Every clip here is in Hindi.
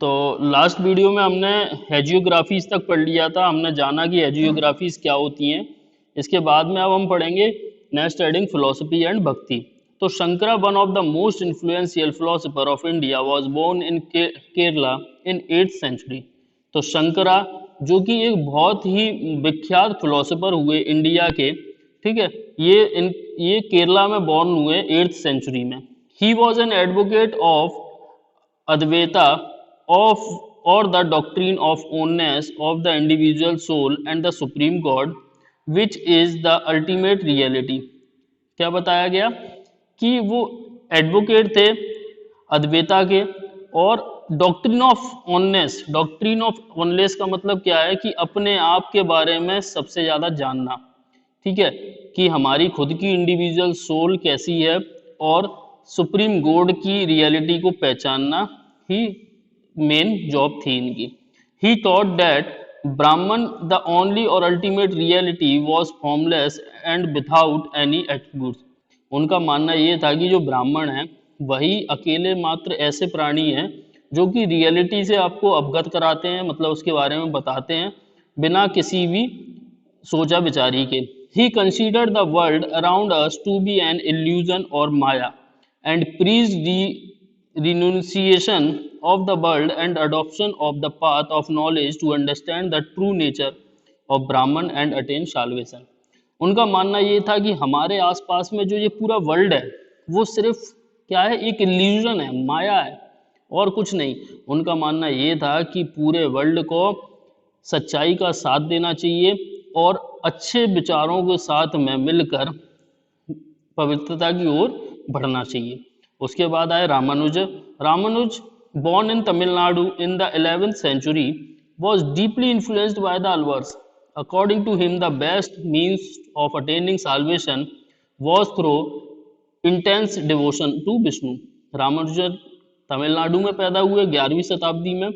तो लास्ट वीडियो में हमने हेजियोग्राफीज तक पढ़ लिया था। हमने जाना कि हेजियोग्राफीज क्या होती हैं। इसके बाद में अब हम पढ़ेंगे next heading philosophy and bhakti. तो Shankara, one of the most influential philosopher of India, was born in Kerala in 8th century. तो शंकरा जो कि एक बहुत ही विख्यात फिलोसोफर हुए इंडिया के, ठीक है, ये केरला में बॉर्न हुए 8th सेंचुरी में। He was an advocate of Advaita of or the doctrine of oneness of the individual soul and the supreme God, which is the ultimate reality। क्या बताया गया कि वो एडवोकेट थे अद्वैता के, और डॉक्ट्रिन ऑफ ऑननेस। डॉक्ट्रिन ऑफ ऑननेस का मतलब क्या है कि अपने आप के बारे में सबसे ज़्यादा जानना, ठीक है, कि हमारी खुद की इंडिविजुअल सोल कैसी है और सुप्रीम गॉड की रियलिटी को पहचानना ही मेन जॉब थी इनकी। ही थॉट दैट ब्राह्मण द ओनली और ultimate reality was formless and without any attributes. उनका मानना ये था कि जो ब्राह्मण है वही अकेले मात्र ऐसे प्राणी हैं जो कि रियलिटी से आपको अवगत कराते हैं, मतलब उसके बारे में बताते हैं बिना किसी भी सोचा विचारी के। He considered the world around us to be an illusion और maya and preached the renunciation of the world and adoption of the path of knowledge to understand the true nature of Brahman and attain salvation। उनका मानना ये था कि हमारे आसपास में जो ये पूरा वर्ल्ड है वो सिर्फ क्या है, एक इल्यूजन है, माया है और कुछ नहीं। उनका मानना ये था कि पूरे वर्ल्ड को सच्चाई का साथ देना चाहिए और अच्छे विचारों के साथ में मिलकर पवित्रता की ओर बढ़ना चाहिए। उसके बाद आए Ramanuj. Ramanuj, born in Tamil Nadu in the 11th century, was deeply influenced by the Alvars। According to him, the best means of attaining salvation was through intense devotion to Vishnu। Ramanujan Tamil Nadu में पैदा हुए 11वीं शताब्दी में,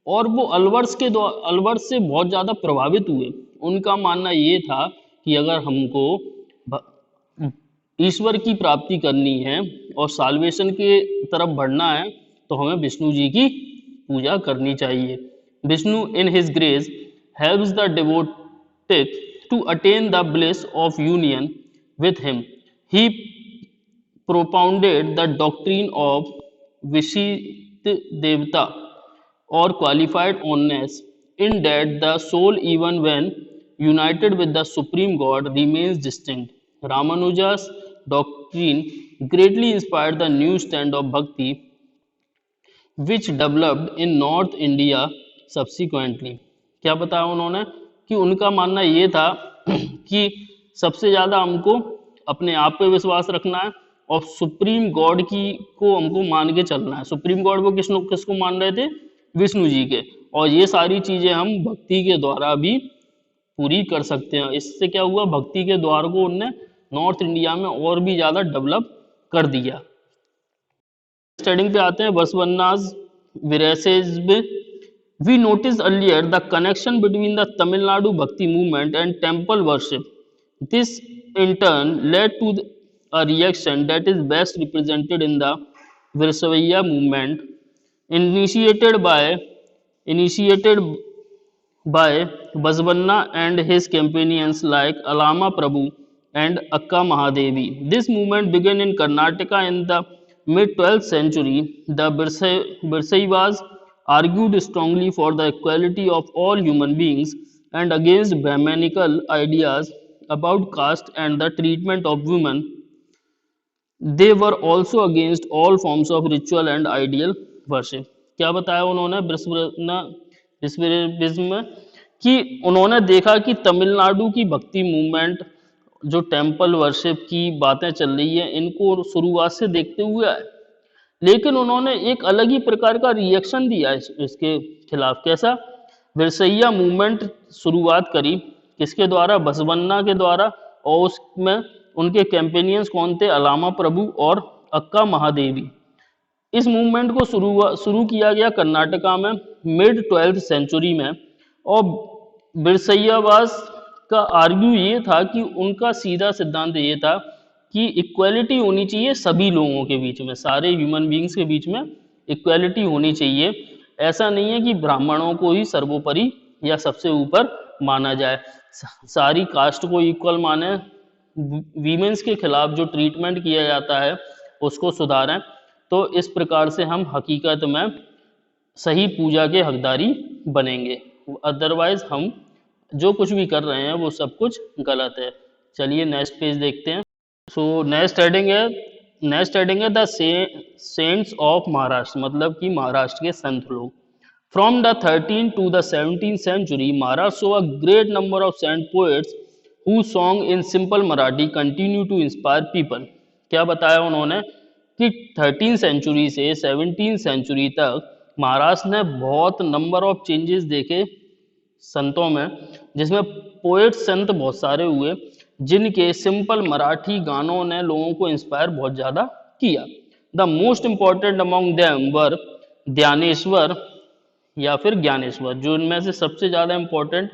और वो अलवर्स से बहुत ज़्यादा प्रभावित हुए। उनका मानना ये था कि अगर हमको ईश्वर की प्राप्ति करनी है और साल्वेशन के तरफ बढ़ना है तो हमें विष्णु जी की पूजा करनी चाहिए। Vishnu in his grace helps the devoted to attain the bliss of union with him. He propounded the doctrine of Vishishtadvaita और qualified oneness, in that the soul even when united with the supreme god remains distinct. Ramanuja's doctrine greatly inspired the new stand of bhakti which developed in North India subsequently। क्या बताया उन्होंने कि उनका मानना ये था कि सबसे ज़्यादा हमको अपने आप पे विश्वास रखना है और सुप्रीम गॉड की को हमको मान के चलना है। सुप्रीम गॉड वो किसको मान रहे थे? विष्णु जी के। और ये सारी चीज़ें हम भक्ति के द्वारा भी पूरी कर सकते हैं। इससे क्या हुआ, भक्ति के द्वार को उनने नॉर्थ इंडिया में और भी ज़्यादा डेवलप कर दिया। स्टडिंग पे आते हैं Basavanna's Virashaivism. We notice earlier the connection between the Tamil Nadu bhakti movement and temple worship. This in turn led to a reaction that is best represented in the Virsavaya movement initiated by Basvanna and his companions like Alama Prabhu and Akka Mahadevi। This movement began in Karnataka in the mid-12th century। The Virsaivas argued strongly for the equality of all human beings and against Brahmanical ideas about caste and the treatment of women। They were also against all forms of ritual and ideal worship। क्या बताया उन्होंने विश्वविज्म में कि उन्होंने देखा कि तमिलनाडु की भक्ति मूवमेंट जो टेम्पल वर्शिप की बातें चल रही है इनको शुरुआत से देखते हुए आए, लेकिन उन्होंने एक अलग ही प्रकार का रिएक्शन दिया इसके खिलाफ। कैसा? विरसैया मूवमेंट शुरुआत करी किसके द्वारा? बसवन्ना के द्वारा, और उसमें उनके कैंपेनियंस कौन थे? अलामा प्रभु और अक्का महादेवी। इस मूवमेंट को शुरू किया गया कर्नाटका में मिड-12th सेंचुरी में, और बिरसैयावास का आर्ग्यू ये था कि उनका सीधा सिद्धांत ये था कि इक्वालिटी होनी चाहिए सभी लोगों के बीच में, सारे ह्यूमन बींग्स के बीच में इक्वालिटी होनी चाहिए। ऐसा नहीं है कि ब्राह्मणों को ही सर्वोपरि या सबसे ऊपर माना जाए, सारी कास्ट को इक्वल माने, वीमेंस के खिलाफ जो ट्रीटमेंट किया जाता है उसको सुधारें। तो इस प्रकार से हम हकीकत में सही पूजा के हकदारी बनेंगे, अदरवाइज हम जो कुछ भी कर रहे हैं वो सब कुछ गलत है। चलिए नेक्स्ट पेज देखते हैं। सो नेक्स्ट हेडिंग है द सेंट्स ऑफ महाराष्ट्र, मतलब कि महाराष्ट्र के संत लोग। From the 13th to the 17th century, Maharashtra saw a great number of saint poets whose song in simple Marathi continue to inspire people। क्या बताया उन्होंने कि 13th सेंचुरी से 17th सेंचुरी तक महाराष्ट्र ने बहुत नंबर ऑफ चेंजेस देखे संतों में, जिसमें पोएट संत बहुत सारे हुए जिनके सिंपल मराठी गानों ने लोगों को इंस्पायर बहुत ज़्यादा किया। The most important among them were Dhyaneshwar या फिर ज्ञानेश्वर, जो इनमें से सबसे ज़्यादा इम्पोर्टेंट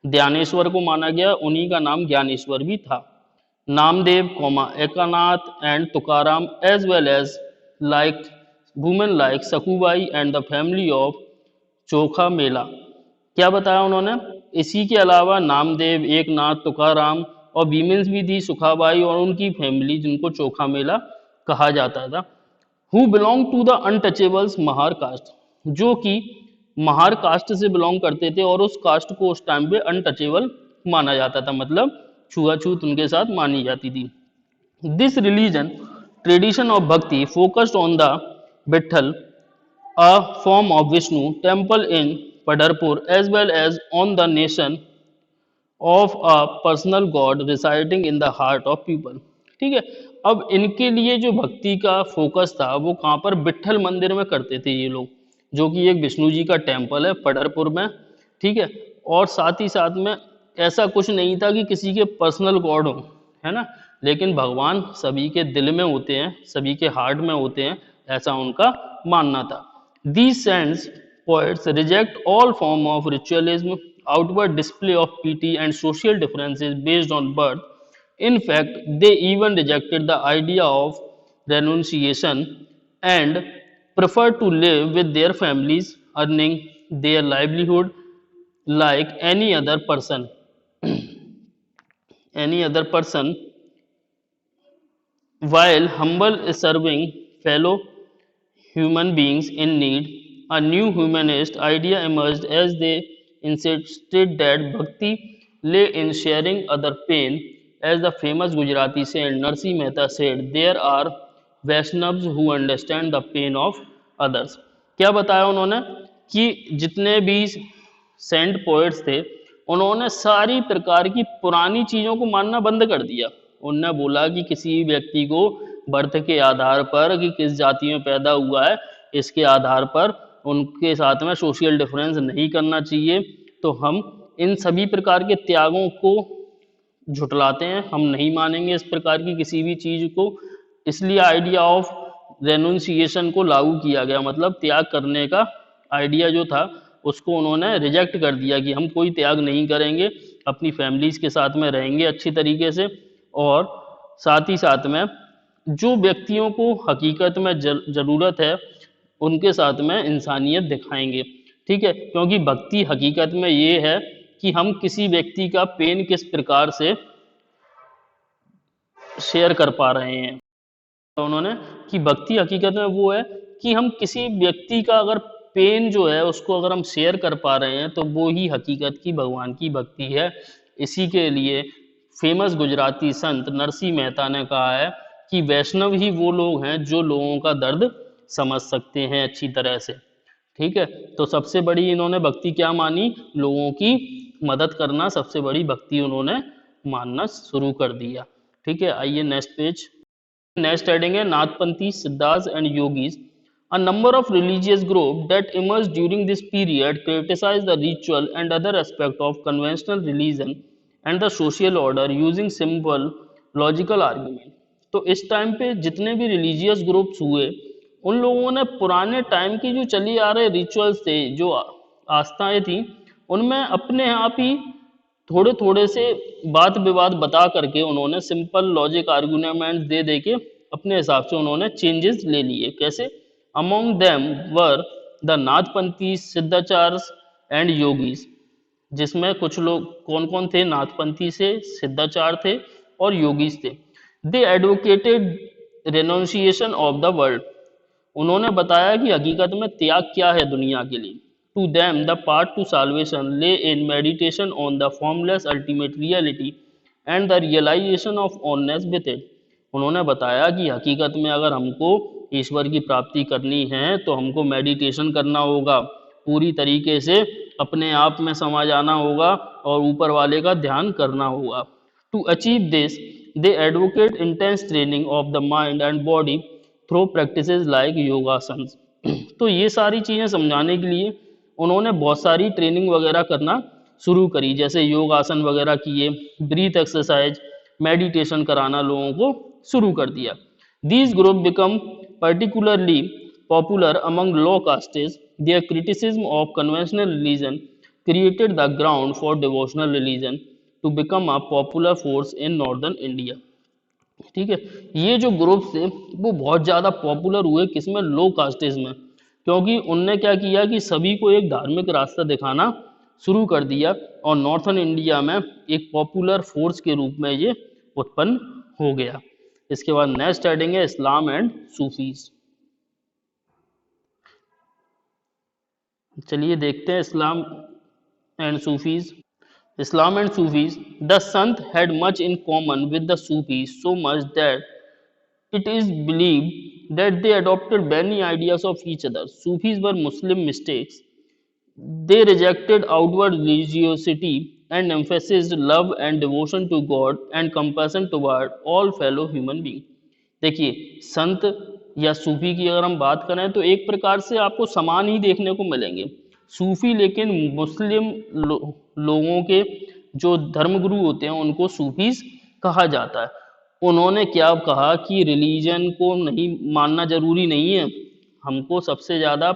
ध्यानेश्वर को माना गया, उन्हीं का नाम ज्ञानेश्वर भी था। Namdev, Eknath and Tukaram, as well as like women like Sakhubai and the family of Chokha Mela. क्या बताया उन्होंने, इसी के अलावा नामदेव, एकनाथ, तुकाराम और वीमेंस भी थी, सुखाबाई और उनकी फैमिली जिनको चोखा मेला कहा जाता था। Who belong to the untouchables Mahar caste, जो कि महार कास्ट से बिलोंग करते थे और उस कास्ट को उस टाइम पे अनटचेबल माना जाता था, मतलब छुआछूत उनके साथ मानी जाती थी। This religion tradition of bhakti focused on the Vithal, a form of Vishnu temple in Padarpur, as well as on the nation of a personal god residing in the heart of people। ठीक है, अब इनके लिए जो भक्ति का फोकस था वो कहाँ पर, विठल मंदिर में करते थे ये लोग, जो कि एक विष्णु जी का टेम्पल है पढ़रपुर में। ठीक है, और साथ ही साथ में ऐसा कुछ नहीं था कि किसी के पर्सनल गॉड हो, है ना, लेकिन भगवान सभी के दिल में होते हैं, सभी के हार्ट में होते हैं, ऐसा उनका मानना था। These saints poets reject all form of ritualism, outward display of pity and social differences based on birth। In fact, they even rejected the idea of renunciation and preferred to live with their families, earning their livelihood like any other person while humble serving fellow human beings in need। A new humanist idea emerged as they insisted that bhakti lay in sharing other pain। As the famous Gujarati saint Narsi Mehta said, there are Vaishnavas who understand the pain of others। क्या बताया उन्होंने कि जितने भी सेंट पोएट्स थे उन्होंने सारी प्रकार की पुरानी चीज़ों को मानना बंद कर दिया। उन्होंने बोला कि किसी व्यक्ति को बर्थ के आधार पर कि किस जाति में पैदा हुआ है इसके आधार पर उनके साथ में सोशल डिफरेंस नहीं करना चाहिए। तो हम इन सभी प्रकार के त्यागों को झुटलाते हैं, हम नहीं मानेंगे इस प्रकार की किसी भी चीज़ को। इसलिए आइडिया ऑफ रेनुंसिएशन को लागू किया गया, मतलब त्याग करने का आइडिया जो था उसको उन्होंने रिजेक्ट कर दिया कि हम कोई त्याग नहीं करेंगे, अपनी फैमिलीज के साथ में रहेंगे अच्छी तरीके से, और साथ ही साथ में जो व्यक्तियों को हकीकत में ज़रूरत है उनके साथ में इंसानियत दिखाएंगे। ठीक है, क्योंकि भक्ति हकीकत में ये है कि हम किसी व्यक्ति का पेन किस प्रकार से शेयर कर पा रहे हैं। तो उन्होंने कि भक्ति हकीकत में वो है कि हम किसी व्यक्ति का अगर पेन जो है उसको अगर हम शेयर कर पा रहे हैं तो वो ही हकीकत की भगवान की भक्ति है। इसी के लिए फेमस गुजराती संत नरसी मेहता ने कहा है कि वैष्णव ही वो लोग हैं जो लोगों का दर्द समझ सकते हैं अच्छी तरह से। ठीक है, तो सबसे बड़ी इन्होंने भक्ति क्या मानी, लोगों की मदद करना सबसे बड़ी भक्ति उन्होंने मानना शुरू कर दिया। ठीक है, आइए नेक्स्ट पेज। नेक्स्ट हेडिंग है Nathpanthi Siddharth and yogis. A number of religious groups that emerged during this period criticized the ritual and other aspects of conventional religion and the social order using simple logical argument। तो इस टाइम पे जितने भी रिलीजियस ग्रुप्स हुए उन लोगों ने पुराने टाइम की जो चली आ रहे रिचुअल्स थे, जो आस्थाएं थी, उनमें अपने आप ही थोड़े थोड़े से बात विवाद बता करके उन्होंने सिंपल लॉजिक आर्गुमेंट दे के अपने हिसाब से उन्होंने चेंजेस ले लिए। कैसे? Among them were the Nathpanthi Siddhacharya and yogis, जिसमें कुछ लोग कौन कौन थे, नाथपंथी से, सिद्धाचार्य थे और योगीज थे। दे एडवोकेटेड रेनोन्सिएशन ऑफ द वर्ल्ड, उन्होंने बताया कि हकीकत में त्याग क्या है दुनिया के लिए। To them the path to salvation lay in meditation on the formless ultimate reality and the realisation of oneness with it, उन्होंने बताया कि हकीकत में अगर हमको ईश्वर की प्राप्ति करनी है तो हमको मेडिटेशन करना होगा, पूरी तरीके से अपने आप में समा जाना होगा और ऊपर वाले का ध्यान करना होगा। To achieve this they advocate intense training of the mind and body through practices like yogasan. तो ये सारी चीज़ें समझाने के लिए उन्होंने बहुत सारी ट्रेनिंग वगैरह करना शुरू करी, जैसे योगासन वगैरह किए, ब्रीथ एक्सरसाइज, मेडिटेशन कराना लोगों को शुरू कर दिया। These group become particularly popular among low castes, their criticism of conventional religion created the ground for devotional religion to become a popular force in northern India. ठीक है, ये जो ग्रुप थे वो बहुत ज़्यादा पॉपुलर हुए, किसमें, लो कास्टेज में, क्योंकि उनने क्या किया कि सभी को एक धार्मिक रास्ता दिखाना शुरू कर दिया और नॉर्थन इंडिया में एक पॉपुलर फोर्स के रूप में ये उत्पन्न हो गया। इसके बाद नेक्स्ट हेडिंग है इस्लाम एंड सूफीज। चलिए देखते हैं इस्लाम and Sufis. Islam and Sufis, the Sant had much in common with the Sufis, so much that it is believed that they adopted many ideas of each other. Sufis were Muslim mystics. They rejected outward religiosity and emphasized love and devotion to God and compassion toward all fellow human beings. देखिए, संत या सूफी की अगर हम बात करें तो एक प्रकार से आपको समान ही देखने को मिलेंगे। सूफी लेकिन मुस्लिम लोगों के जो धर्मगुरु होते हैं उनको सूफीज कहा जाता है। उन्होंने क्या कहा कि रिलीजन को नहीं मानना जरूरी नहीं है, हमको सबसे ज़्यादा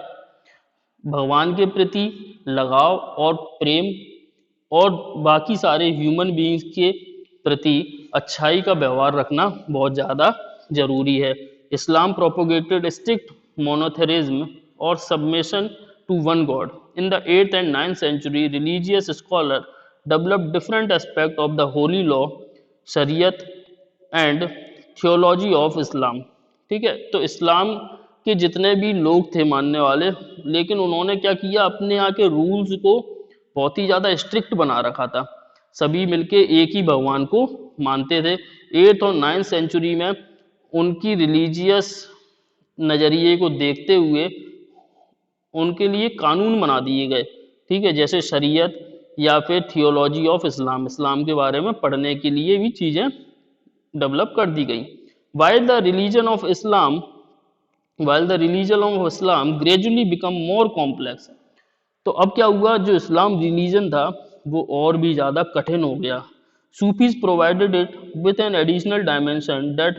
भगवान के प्रति लगाव और प्रेम और बाकी सारे ह्यूमन बीइंग्स के प्रति अच्छाई का व्यवहार रखना बहुत ज़्यादा जरूरी है। इस्लाम प्रोपोगेटेड स्ट्रिक्ट मोनोथेरिज्म और submission to one God. In the 8th and 9th century, religious scholars developed different aspects of the holy law, शरीयत and theology of Islam. ठीक है, तो इस्लाम के जितने भी लोग थे मानने वाले, लेकिन उन्होंने क्या किया, अपने यहाँ के रूल्स को बहुत ही ज़्यादा स्ट्रिक्ट बना रखा था, सभी मिलके एक ही भगवान को मानते थे। 8th और 9th सेंचुरी में उनकी रिलीजियस नज़रिए को देखते हुए उनके लिए कानून बना दिए गए। ठीक है, जैसे शरीयत या फिर थियोलॉजी ऑफ इस्लाम, इस्लाम के बारे में पढ़ने के लिए भी चीज़ें डेवलप कर दी गई। While the religion of Islam gradually become more complex, तो अब क्या हुआ, जो इस्लाम रिलीजन था वो और भी ज़्यादा कठिन हो गया। Sufis provided it with an additional dimension that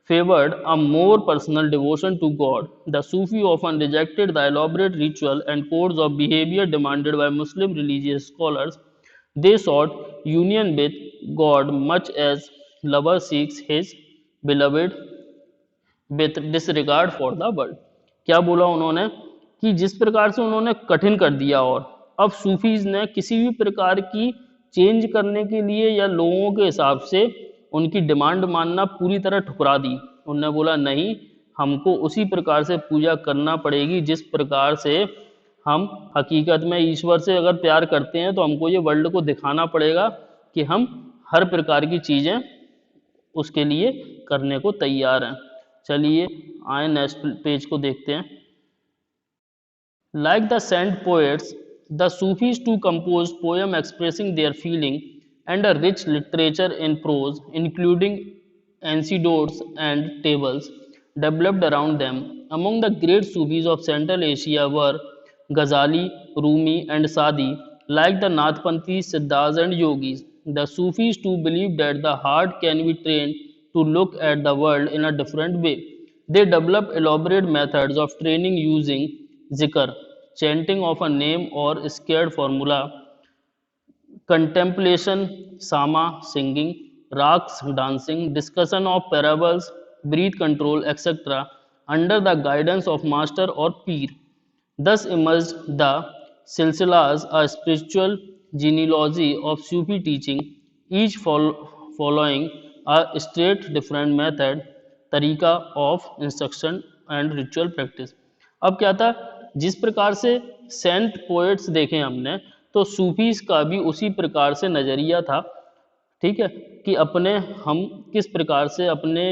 favored a more personal devotion to God. The Sufi often rejected the elaborate ritual and codes of behavior demanded by Muslim religious scholars. They sought union with God much as lover seeks his beloved with disregard for the world. क्या बोला उन्होंने कि जिस प्रकार से उन्होंने कठिन कर दिया, और अब सूफीज ने किसी भी प्रकार की चेंज करने के लिए या लोगों के हिसाब से उनकी डिमांड मानना पूरी तरह ठुकरा दी। उन्होंने बोला नहीं, हमको उसी प्रकार से पूजा करना पड़ेगी जिस प्रकार से हम हकीकत में ईश्वर से अगर प्यार करते हैं, तो हमको ये वर्ल्ड को दिखाना पड़ेगा कि हम हर प्रकार की चीज़ें उसके लिए करने को तैयार हैं। चलिए आए नेक्स्ट पेज को देखते हैं। Like the saint poets, the Sufis to compose poem expressing their feeling and a rich literature in prose, including anecdotes and tables, developed around them. Among the great Sufis of Central Asia were Ghazali, Rumi, and Sadi, like the Nathpanthi, Siddhas, and Yogis. The Sufis too believed that the heart can be trained to look at the world in a different way. They developed elaborate methods of training using zikr, chanting of a name or scared formula, contemplation, sama, singing, rags, dancing, discussion of parables, breath control, etc., under the guidance of master or peer. Thus emerged the silsilas, a spiritual genealogy of Sufi teaching, each following a straight different method, तरीका of instruction and ritual practice. अब क्या था, जिस प्रकार से सेंट पोएट्स देखे हमने, तो सूफीज का भी उसी प्रकार से नज़रिया था, ठीक है, कि अपने हम किस प्रकार से अपने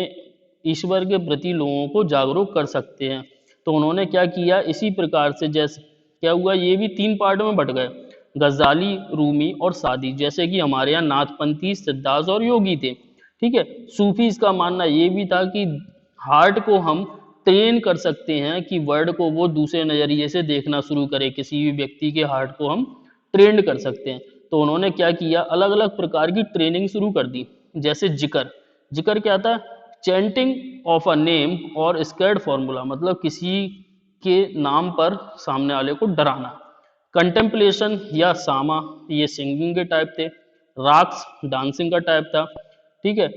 ईश्वर के प्रति लोगों को जागरूक कर सकते हैं। तो उन्होंने क्या किया, इसी प्रकार से जैसे क्या हुआ, ये भी 3 पार्ट में बट गए, गजाली, रूमी और सादी, जैसे कि हमारे यहाँ नाथपंथी, सिद्धार्थ और योगी थे, ठीक है। सूफीज का मानना ये भी था कि हार्ट को हम ट्रेन कर सकते हैं कि वर्ड को वो दूसरे नज़रिए से देखना शुरू करे, किसी भी व्यक्ति के हार्ट को हम ट्रेंड कर सकते हैं। तो उन्होंने क्या किया, अलग अलग प्रकार की ट्रेनिंग शुरू कर दी, जैसे जिक्र। जिक्र क्या था, चैंटिंग ऑफ अ नेम और स्कैर्ड फॉर्मूला, मतलब किसी के नाम पर सामने वाले को डराना। कंटेम्पलेशन या सामा, ये सिंगिंग के टाइप थे। राक्स डांसिंग का टाइप था, ठीक है।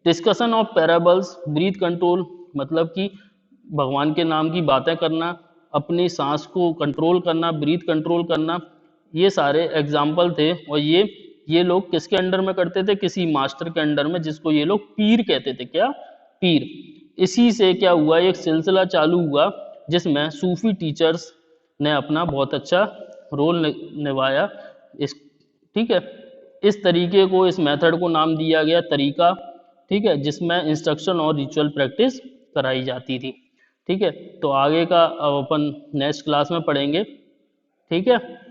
Discussion of parables, breath control, मतलब कि भगवान के नाम की बातें करना, अपनी सांस को कंट्रोल करना, ब्रीथ कंट्रोल करना, ये सारे एग्जाम्पल थे। और ये लोग किसके अंडर में करते थे, किसी मास्टर के अंडर में, जिसको ये लोग पीर कहते थे। क्या, पीर। इसी से क्या हुआ, एक सिलसिला चालू हुआ जिसमें सूफी टीचर्स ने अपना बहुत अच्छा रोल निभाया, इस, ठीक है। इस तरीके को, इस मेथड को नाम दिया गया तरीका, ठीक है, जिसमें इंस्ट्रक्शन और रिचुअल प्रैक्टिस कराई जाती थी, ठीक है। तो आगे का अब अपन नेक्स्ट क्लास में पढ़ेंगे, ठीक है।